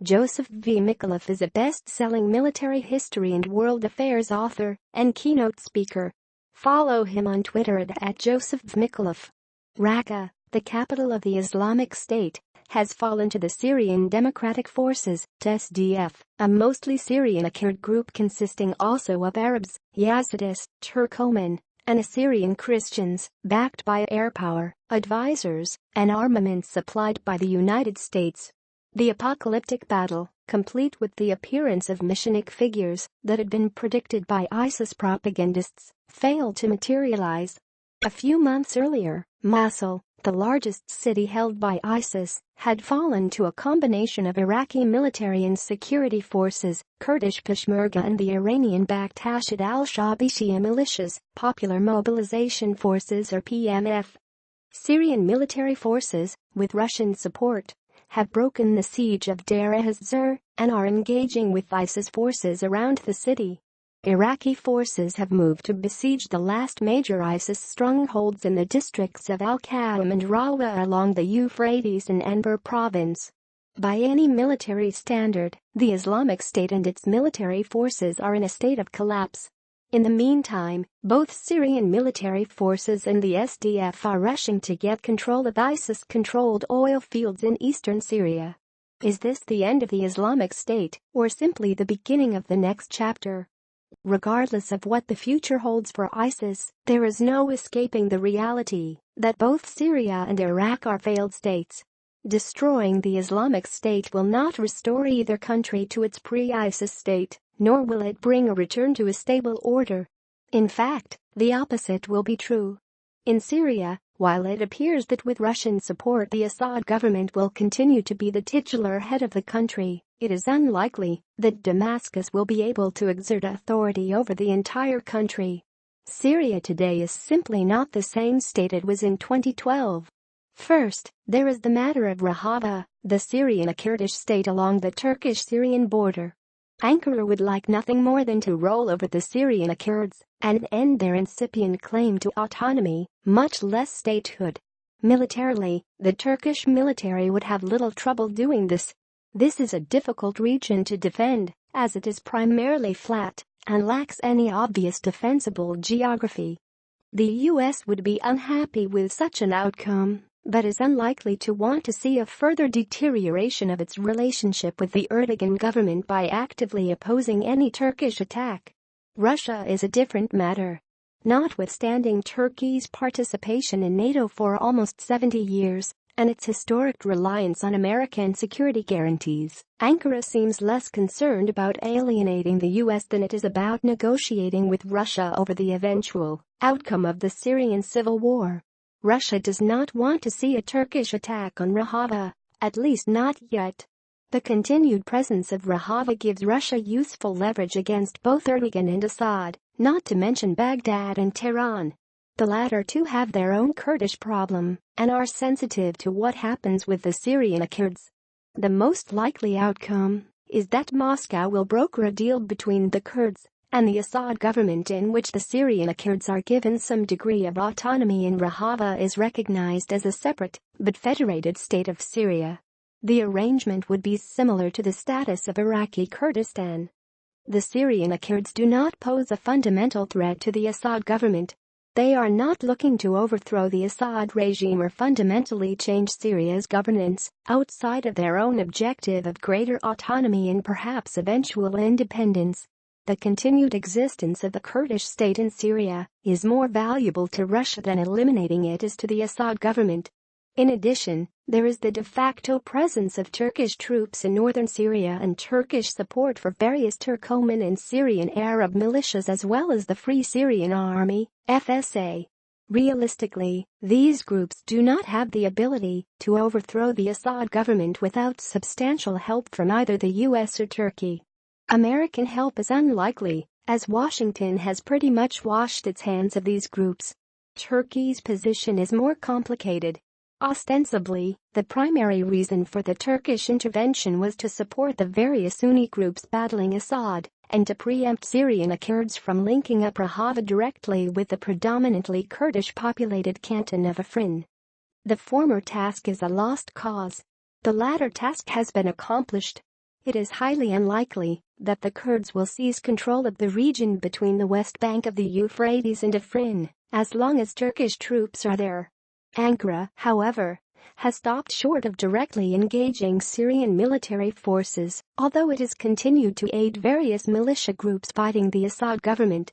Joseph V. Micallef is a best-selling military history and world affairs author and keynote speaker. Follow him on Twitter at Joseph V. Micallef. Raqqa, the capital of the Islamic State, has fallen to the Syrian Democratic Forces, SDF, a mostly Syrian Kurd group consisting also of Arabs, Yazidis, Turkomen, and Assyrian Christians, backed by airpower, advisors, and armaments supplied by the United States. The apocalyptic battle, complete with the appearance of messianic figures that had been predicted by ISIS propagandists, failed to materialize. A few months earlier, Mosul, the largest city held by ISIS, had fallen to a combination of Iraqi military and security forces, Kurdish Peshmerga and the Iranian-backed al-Shaabi Shia militias, Popular Mobilization Forces or PMF. Syrian military forces, with Russian support, have broken the siege of Deir ez-Zur and are engaging with ISIS forces around the city. Iraqi forces have moved to besiege the last major ISIS strongholds in the districts of Al-Qa'im and Rawa along the Euphrates and Anbar province. By any military standard, the Islamic State and its military forces are in a state of collapse. In the meantime, both Syrian military forces and the SDF are rushing to get control of ISIS-controlled oil fields in eastern Syria. Is this the end of the Islamic State, or simply the beginning of the next chapter? Regardless of what the future holds for ISIS, there is no escaping the reality that both Syria and Iraq are failed states. Destroying the Islamic State will not restore either country to its pre-ISIS state, nor will it bring a return to a stable order. In fact, the opposite will be true. In Syria, while it appears that with Russian support the Assad government will continue to be the titular head of the country, it is unlikely that Damascus will be able to exert authority over the entire country. Syria today is simply not the same state it was in 2012. First, there is the matter of Raqqa, the Syrian Kurdish state along the Turkish-Syrian border. Ankara would like nothing more than to roll over the Syrian Kurds and end their incipient claim to autonomy, much less statehood. Militarily, the Turkish military would have little trouble doing this. This is a difficult region to defend, as it is primarily flat and lacks any obvious defensible geography. The U.S. would be unhappy with such an outcome, but is unlikely to want to see a further deterioration of its relationship with the Erdogan government by actively opposing any Turkish attack. Russia is a different matter. Notwithstanding Turkey's participation in NATO for almost 70 years, and its historic reliance on American security guarantees, Ankara seems less concerned about alienating the U.S. than it is about negotiating with Russia over the eventual outcome of the Syrian civil war. Russia does not want to see a Turkish attack on Raqqa, at least not yet. The continued presence of Raqqa gives Russia useful leverage against both Erdogan and Assad, not to mention Baghdad and Tehran. The latter two have their own Kurdish problem and are sensitive to what happens with the Syrian Kurds. The most likely outcome is that Moscow will broker a deal between the Kurds and the Assad government in which the Syrian Kurds are given some degree of autonomy and Raqqa is recognized as a separate but federated state of Syria. The arrangement would be similar to the status of Iraqi Kurdistan. The Syrian Kurds do not pose a fundamental threat to the Assad government. They are not looking to overthrow the Assad regime or fundamentally change Syria's governance outside of their own objective of greater autonomy and perhaps eventual independence. The continued existence of the Kurdish state in Syria is more valuable to Russia than eliminating it is to the Assad government. In addition, there is the de facto presence of Turkish troops in northern Syria and Turkish support for various Turkomen and Syrian Arab militias as well as the Free Syrian Army, FSA. Realistically, these groups do not have the ability to overthrow the Assad government without substantial help from either the US or Turkey. American help is unlikely, as Washington has pretty much washed its hands of these groups. Turkey's position is more complicated. Ostensibly, the primary reason for the Turkish intervention was to support the various Sunni groups battling Assad and to preempt Syrian Kurds from linking up Raqqa directly with the predominantly Kurdish-populated canton of Afrin. The former task is a lost cause. The latter task has been accomplished. it is highly unlikely that the Kurds will seize control of the region between the west bank of the Euphrates and Afrin, as long as Turkish troops are there. Ankara, however, has stopped short of directly engaging Syrian military forces, although it has continued to aid various militia groups fighting the Assad government.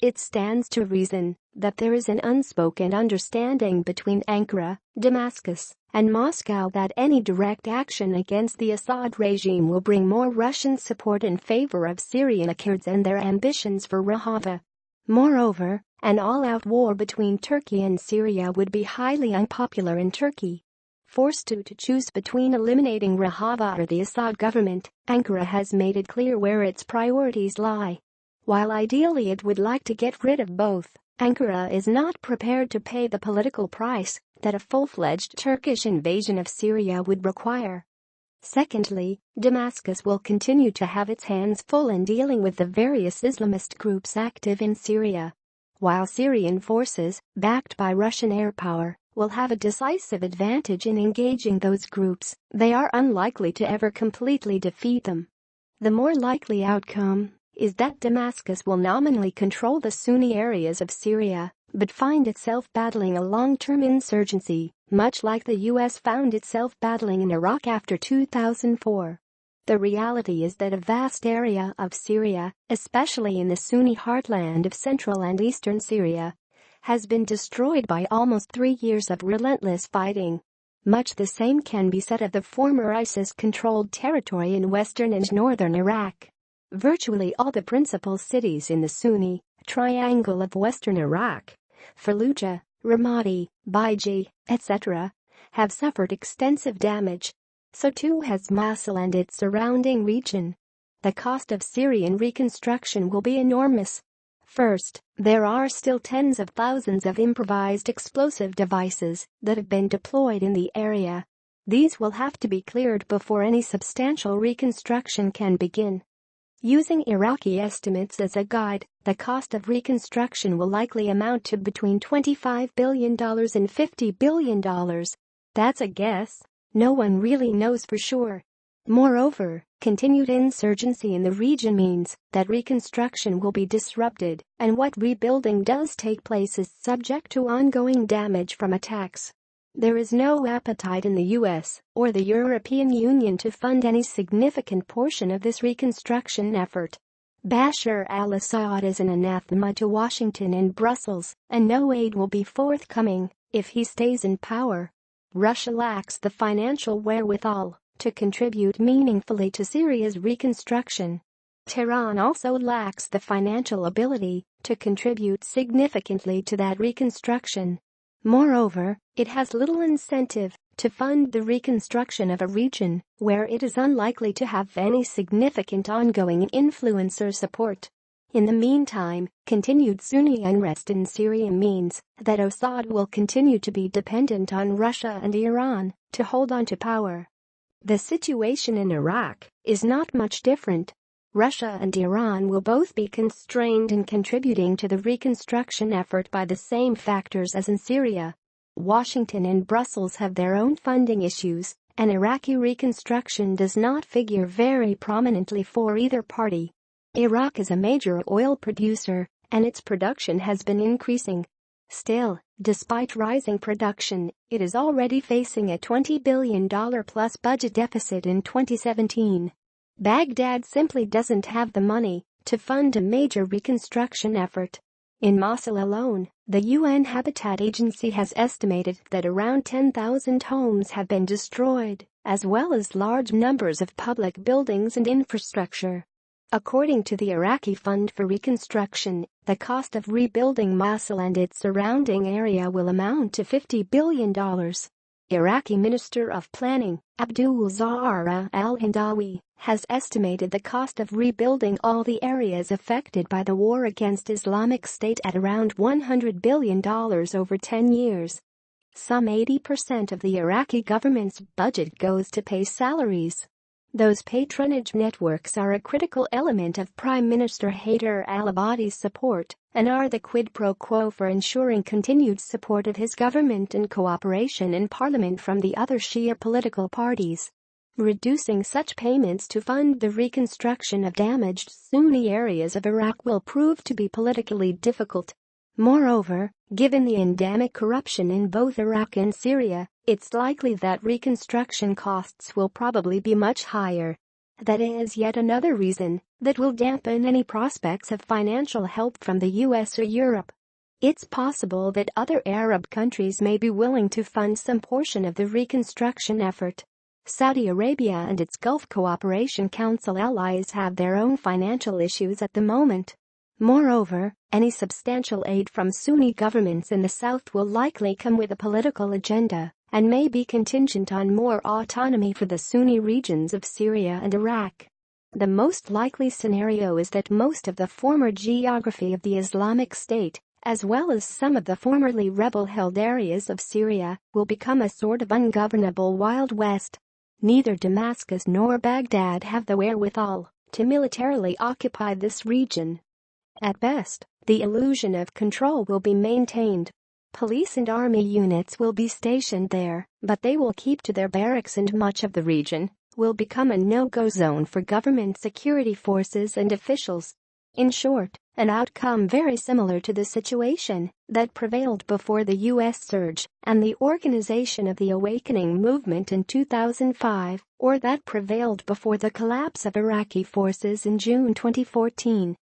It stands to reason that there is an unspoken understanding between Ankara, Damascus, and Moscow that any direct action against the Assad regime will bring more Russian support in favor of Syrian Kurds and their ambitions for Raqqa. Moreover, an all-out war between Turkey and Syria would be highly unpopular in Turkey. Forced to choose between eliminating Raqqa or the Assad government, Ankara has made it clear where its priorities lie. While ideally it would like to get rid of both, Ankara is not prepared to pay the political price that a full-fledged Turkish invasion of Syria would require. Secondly, Damascus will continue to have its hands full in dealing with the various Islamist groups active in Syria. While Syrian forces, backed by Russian airpower, will have a decisive advantage in engaging those groups, they are unlikely to ever completely defeat them. The more likely outcome is that Damascus will nominally control the Sunni areas of Syria, but find itself battling a long-term insurgency, much like the U.S. found itself battling in Iraq after 2004. The reality is that a vast area of Syria, especially in the Sunni heartland of central and eastern Syria, has been destroyed by almost 3 years of relentless fighting. Much the same can be said of the former ISIS-controlled territory in western and northern Iraq. Virtually all the principal cities in the Sunni triangle of western Iraq, Fallujah, Ramadi, Baiji, etc., have suffered extensive damage. So too has Mosul and its surrounding region. The cost of Syrian reconstruction will be enormous. First, there are still tens of thousands of improvised explosive devices that have been deployed in the area. These will have to be cleared before any substantial reconstruction can begin. Using Iraqi estimates as a guide, the cost of reconstruction will likely amount to between $25 billion and $50 billion. That's a guess. No one really knows for sure. Moreover, continued insurgency in the region means that reconstruction will be disrupted, and what rebuilding does take place is subject to ongoing damage from attacks. There is no appetite in the U.S. or the European Union to fund any significant portion of this reconstruction effort. Bashar al-Assad is an anathema to Washington and Brussels, and no aid will be forthcoming if he stays in power. Russia lacks the financial wherewithal to contribute meaningfully to Syria's reconstruction. Tehran also lacks the financial ability to contribute significantly to that reconstruction. Moreover, it has little incentive to fund the reconstruction of a region where it is unlikely to have any significant ongoing influence or support. In the meantime, continued Sunni unrest in Syria means that Assad will continue to be dependent on Russia and Iran to hold on to power. The situation in Iraq is not much different. Russia and Iran will both be constrained in contributing to the reconstruction effort by the same factors as in Syria. Washington and Brussels have their own funding issues, and Iraqi reconstruction does not figure very prominently for either party. Iraq is a major oil producer, and its production has been increasing. Still, despite rising production, it is already facing a $20 billion plus budget deficit in 2017. Baghdad simply doesn't have the money to fund a major reconstruction effort. In Mosul alone, the UN Habitat Agency has estimated that around 10,000 homes have been destroyed, as well as large numbers of public buildings and infrastructure. According to the Iraqi Fund for Reconstruction, the cost of rebuilding Mosul and its surrounding area will amount to $50 billion. Iraqi Minister of Planning, Abdul-Zahra al-Hindawi, has estimated the cost of rebuilding all the areas affected by the war against Islamic State at around $100 billion over 10 years. Some 80% of the Iraqi government's budget goes to pay salaries. Those patronage networks are a critical element of Prime Minister Haider al-Abadi's support and are the quid pro quo for ensuring continued support of his government and cooperation in parliament from the other Shia political parties. Reducing such payments to fund the reconstruction of damaged Sunni areas of Iraq will prove to be politically difficult. Moreover, given the endemic corruption in both Iraq and Syria, it's likely that reconstruction costs will probably be much higher. That is yet another reason that will dampen any prospects of financial help from the US or Europe. It's possible that other Arab countries may be willing to fund some portion of the reconstruction effort. Saudi Arabia and its Gulf Cooperation Council allies have their own financial issues at the moment. Moreover, any substantial aid from Sunni governments in the south will likely come with a political agenda and may be contingent on more autonomy for the Sunni regions of Syria and Iraq. The most likely scenario is that most of the former geography of the Islamic State, as well as some of the formerly rebel-held areas of Syria, will become a sort of ungovernable Wild West. Neither Damascus nor Baghdad have the wherewithal to militarily occupy this region. At best, the illusion of control will be maintained. Police and army units will be stationed there, but they will keep to their barracks and much of the region will become a no-go zone for government security forces and officials. In short, an outcome very similar to the situation that prevailed before the U.S. surge and the organization of the Awakening movement in 2005, or that prevailed before the collapse of Iraqi forces in June 2014.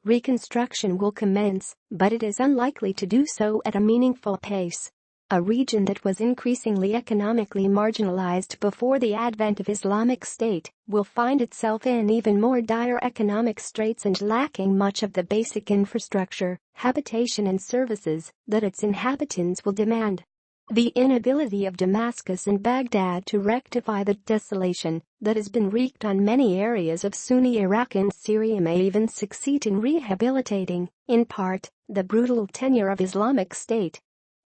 Reconstruction will commence, but it is unlikely to do so at a meaningful pace. A region that was increasingly economically marginalized before the advent of Islamic State will find itself in even more dire economic straits and lacking much of the basic infrastructure, habitation and services that its inhabitants will demand. The inability of Damascus and Baghdad to rectify the desolation that has been wreaked on many areas of Sunni Iraq and Syria may even succeed in rehabilitating, in part, the brutal tenure of Islamic State.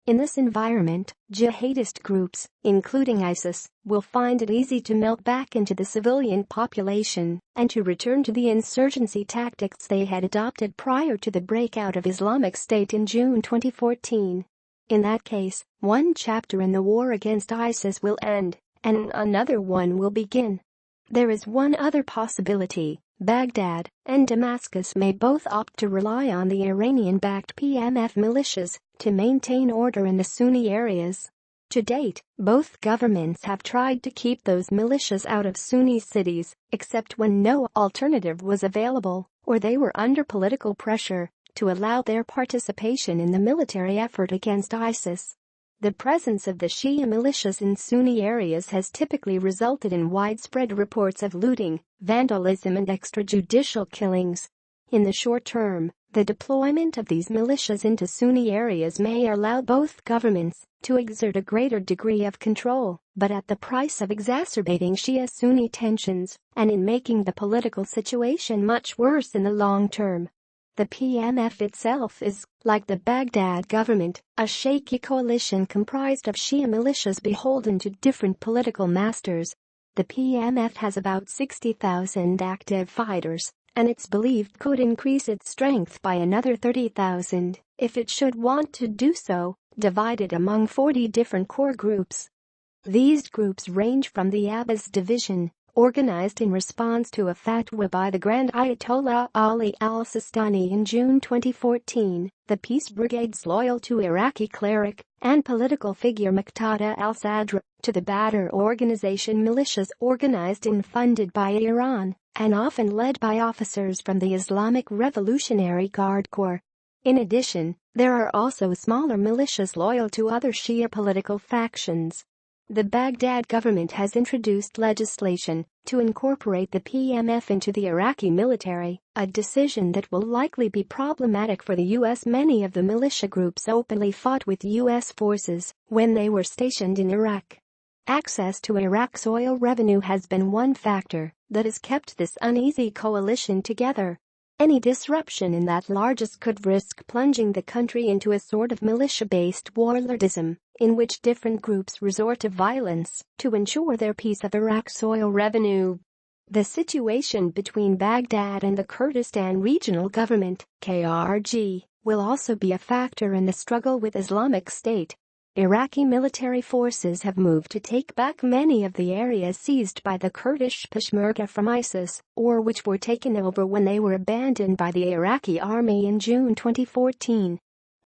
In this environment, jihadist groups, including ISIS, will find it easy to melt back into the civilian population and to return to the insurgency tactics they had adopted prior to the breakout of Islamic State in June 2014. In that case, one chapter in the war against ISIS will end, and another one will begin. There is one other possibility. Baghdad and Damascus may both opt to rely on the Iranian-backed PMF militias to maintain order in the Sunni areas. To date, both governments have tried to keep those militias out of Sunni cities, except when no alternative was available, or they were under political pressure to allow their participation in the military effort against ISIS. The presence of the Shia militias in Sunni areas has typically resulted in widespread reports of looting, vandalism and extrajudicial killings. In the short term, the deployment of these militias into Sunni areas may allow both governments to exert a greater degree of control, but at the price of exacerbating Shia-Sunni tensions and in making the political situation much worse in the long term. The PMF itself is, like the Baghdad government, a shaky coalition comprised of Shia militias beholden to different political masters. The PMF has about 60,000 active fighters, and it's believed could increase its strength by another 30,000 if it should want to do so, divided among 40 different core groups. These groups range from the Abbas division, organized in response to a fatwa by the Grand Ayatollah Ali al-Sistani in June 2014, the peace brigades loyal to Iraqi cleric and political figure Muqtada al-Sadr, to the Badr organization militias organized and funded by Iran, and often led by officers from the Islamic Revolutionary Guard Corps. In addition, there are also smaller militias loyal to other Shia political factions. The Baghdad government has introduced legislation to incorporate the PMF into the Iraqi military, a decision that will likely be problematic for the U.S. Many of the militia groups openly fought with U.S. forces when they were stationed in Iraq. Access to Iraq's oil revenue has been one factor that has kept this uneasy coalition together. Any disruption in that largest could risk plunging the country into a sort of militia-based warlordism, in which different groups resort to violence to ensure their piece of Iraq's oil revenue. The situation between Baghdad and the Kurdistan Regional Government, KRG, will also be a factor in the struggle with Islamic State. Iraqi military forces have moved to take back many of the areas seized by the Kurdish Peshmerga from ISIS, or which were taken over when they were abandoned by the Iraqi army in June 2014.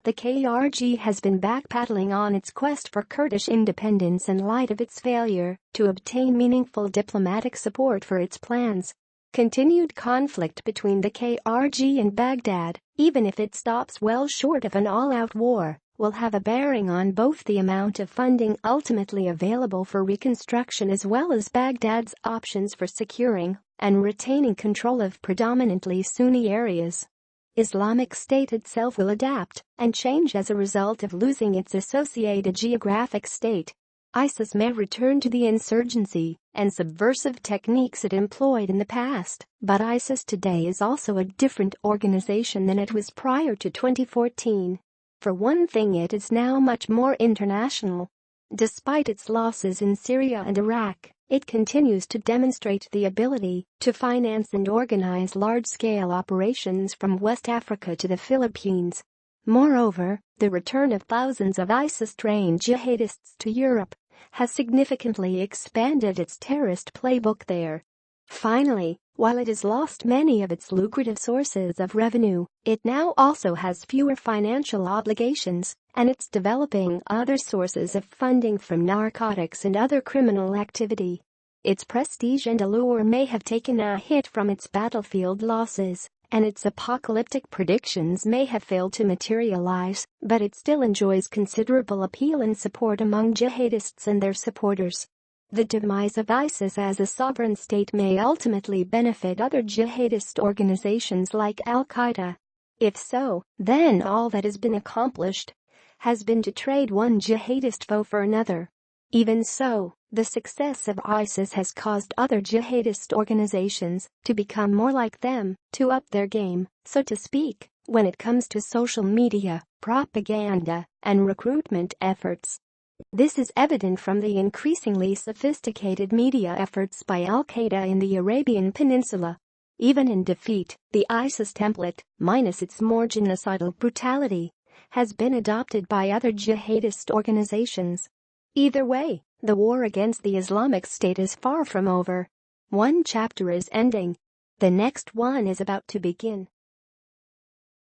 The KRG has been backpedaling on its quest for Kurdish independence in light of its failure to obtain meaningful diplomatic support for its plans. Continued conflict between the KRG and Baghdad, even if it stops well short of an all-out war, will have a bearing on both the amount of funding ultimately available for reconstruction as well as Baghdad's options for securing and retaining control of predominantly Sunni areas. Islamic State itself will adapt and change as a result of losing its associated geographic state. ISIS may return to the insurgency and subversive techniques it employed in the past, but ISIS today is also a different organization than it was prior to 2014. For one thing, it is now much more international. Despite its losses in Syria and Iraq, it continues to demonstrate the ability to finance and organize large-scale operations from West Africa to the Philippines. Moreover, the return of thousands of ISIS-trained jihadists to Europe has significantly expanded its terrorist playbook there. Finally, while it has lost many of its lucrative sources of revenue, it now also has fewer financial obligations, and it's developing other sources of funding from narcotics and other criminal activity. Its prestige and allure may have taken a hit from its battlefield losses, and its apocalyptic predictions may have failed to materialize, but it still enjoys considerable appeal and support among jihadists and their supporters. The demise of ISIS as a sovereign state may ultimately benefit other jihadist organizations like Al-Qaeda. If so, then all that has been accomplished has been to trade one jihadist foe for another. Even so, the success of ISIS has caused other jihadist organizations to become more like them, to up their game, so to speak, when it comes to social media, propaganda, and recruitment efforts. This is evident from the increasingly sophisticated media efforts by Al-Qaeda in the Arabian Peninsula. Even in defeat, the ISIS template, minus its more genocidal brutality, has been adopted by other jihadist organizations. Either way, the war against the Islamic State is far from over. One chapter is ending. The next one is about to begin.